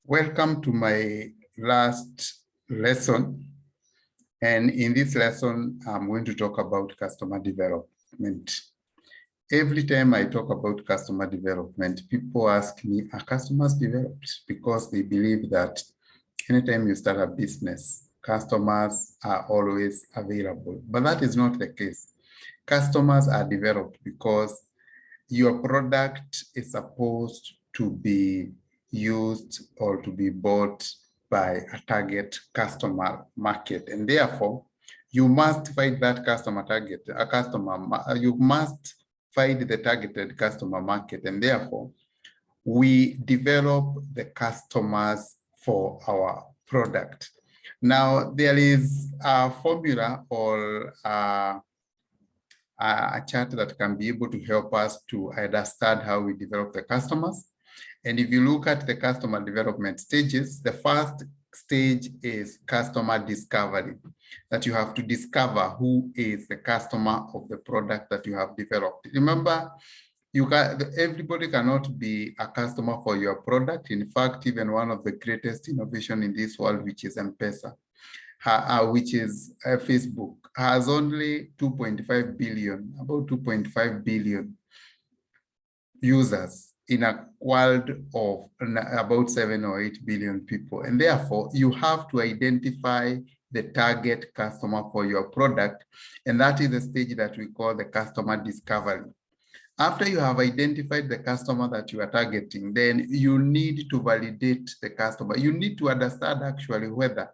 Welcome to my last lesson. And in this lesson, I'm going to talk about customer development. Every time I talk about customer development, people ask me, are customers developed? Because they believe that anytime you start a business, customers are always available. But that is not the case. Customers are developed because your product is supposed to be used or to be bought by a target customer market. And therefore, you must find that customer target, you must find the targeted customer market. And therefore, we develop the customers for our product. Now, there is a formula or a chart that can be able to help us to understand how we develop the customers. And if you look at the customer development stages, the first stage is customer discovery, that you have to discover who is the customer of the product that you have developed. Remember, everybody cannot be a customer for your product. In fact, even one of the greatest innovation in this world, which is M-Pesa, which is Facebook, has only 2.5 billion, about 2.5 billion users in a world of about 7 or 8 billion people. And therefore, you have to identify the target customer for your product. And that is the stage that we call the customer discovery. After you have identified the customer that you are targeting, then you need to validate the customer. You need to understand actually whether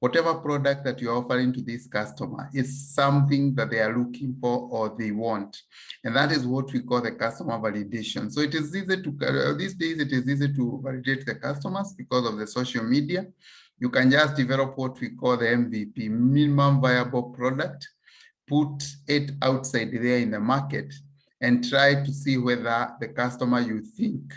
whatever product that you're offering to this customer is something that they are looking for or they want. And that is what we call the customer validation. So it is easy to, these days, it is easy to validate the customers because of the social media. You can just develop what we call the MVP, minimum viable product, put it outside there in the market and try to see whether the customer you think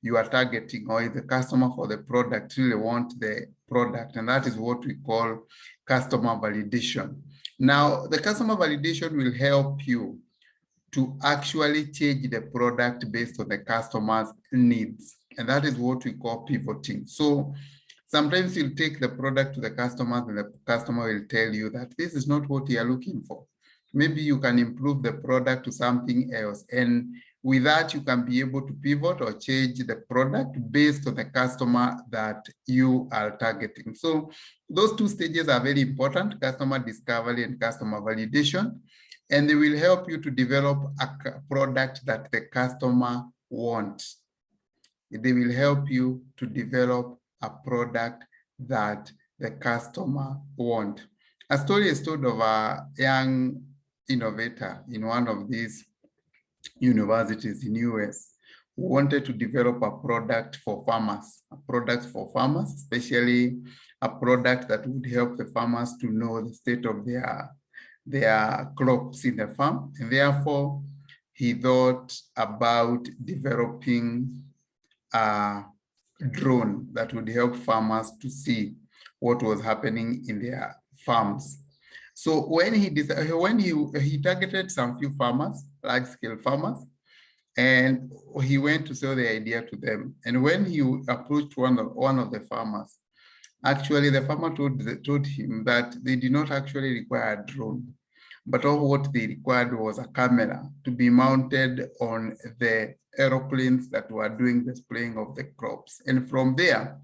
you are targeting or the customer for the product really want the product. And that is what we call customer validation. Now, the customer validation will help you to actually change the product based on the customer's needs. And that is what we call pivoting. So sometimes you'll take the product to the customer and the customer will tell you that this is not what you are looking for. Maybe you can improve the product to something else. And with that, you can be able to pivot or change the product based on the customer that you are targeting. So those two stages are very important, customer discovery and customer validation, and they will help you to develop a product that the customer wants. They will help you to develop a product that the customer wants. A story is told of a young innovator in one of these universities in US who wanted to develop a product for farmers, especially a product that would help the farmers to know the state of their crops in the farm. And therefore, he thought about developing a drone that would help farmers to see what was happening in their farms. So when he targeted some few farmers, large-scale farmers, and he went to sell the idea to them. And when he approached one of the farmers, actually the farmer told him that they did not actually require a drone, but all what they required was a camera to be mounted on the aeroplanes that were doing the spraying of the crops. And from there,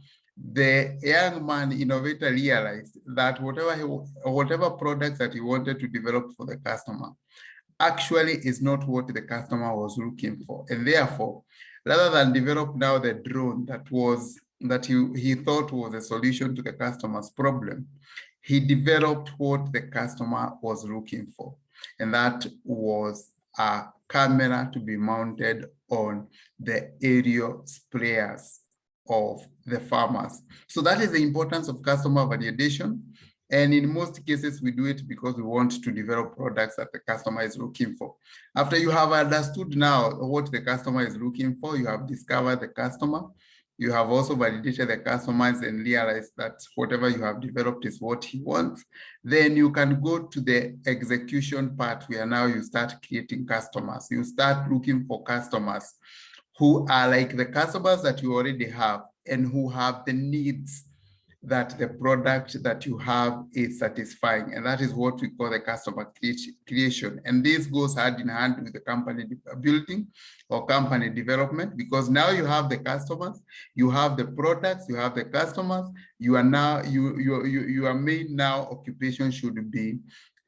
the young man innovator realized that whatever products that he wanted to develop for the customer actually is not what the customer was looking for. And therefore, rather than develop now the drone that he thought was a solution to the customer's problem, he developed what the customer was looking for. And that was a camera to be mounted on the aerial sprayers of the farmers. So that is the importance of customer validation. And in most cases, we do it because we want to develop products that the customer is looking for. After you have understood now what the customer is looking for, you have discovered the customer, you have also validated the customers and realized that whatever you have developed is what he wants, then you can go to the execution part where now you start creating customers. You start looking for customers who are like the customers that you already have, and who have the needs that the product that you have is satisfying. And that is what we call the customer creation. And this goes hand in hand with the company building or company development, because now you have the customers, you have the products, you have the customers, you are now, your main now occupation should be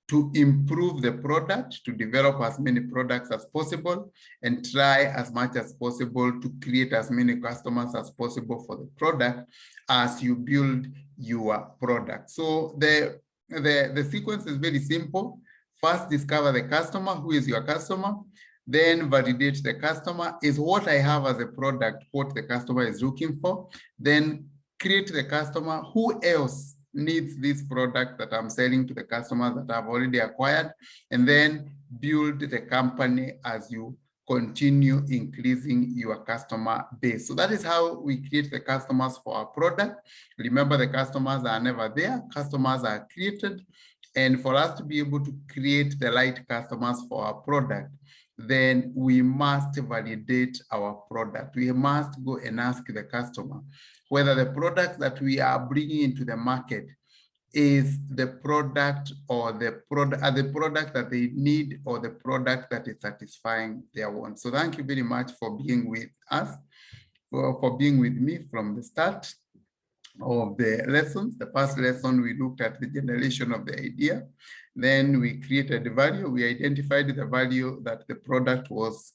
to improve the product, to develop as many products as possible, and try as much as possible to create as many customers as possible for the product as you build your product. So the sequence is very simple. First, discover the customer. Who is your customer? Then validate the customer. Is what I have as a product what the customer is looking for? Then create the customer. Who else needs this product that I'm selling to the customers that I've already acquired? And then build the company as you continue increasing your customer base. So that is how we create the customers for our product. Remember, the customers are never there. Customers are created. And for us to be able to create the right customers for our product, then we must validate our product. We must go and ask the customer whether the product that we are bringing into the market is the product or the product that they need, or the product that is satisfying their wants. So thank you very much for being with us, for being with me from the start of the lessons. The first lesson, we looked at the generation of the idea. Then we created the value. We identified the value that the product was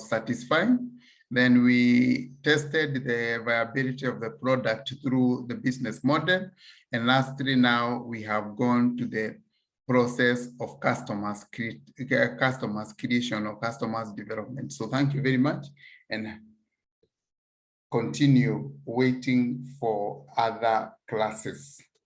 satisfying. Then we tested the viability of the product through the business model. And lastly, now we have gone to the process of customers creation or customers development. So thank you very much, and continue waiting for other classes.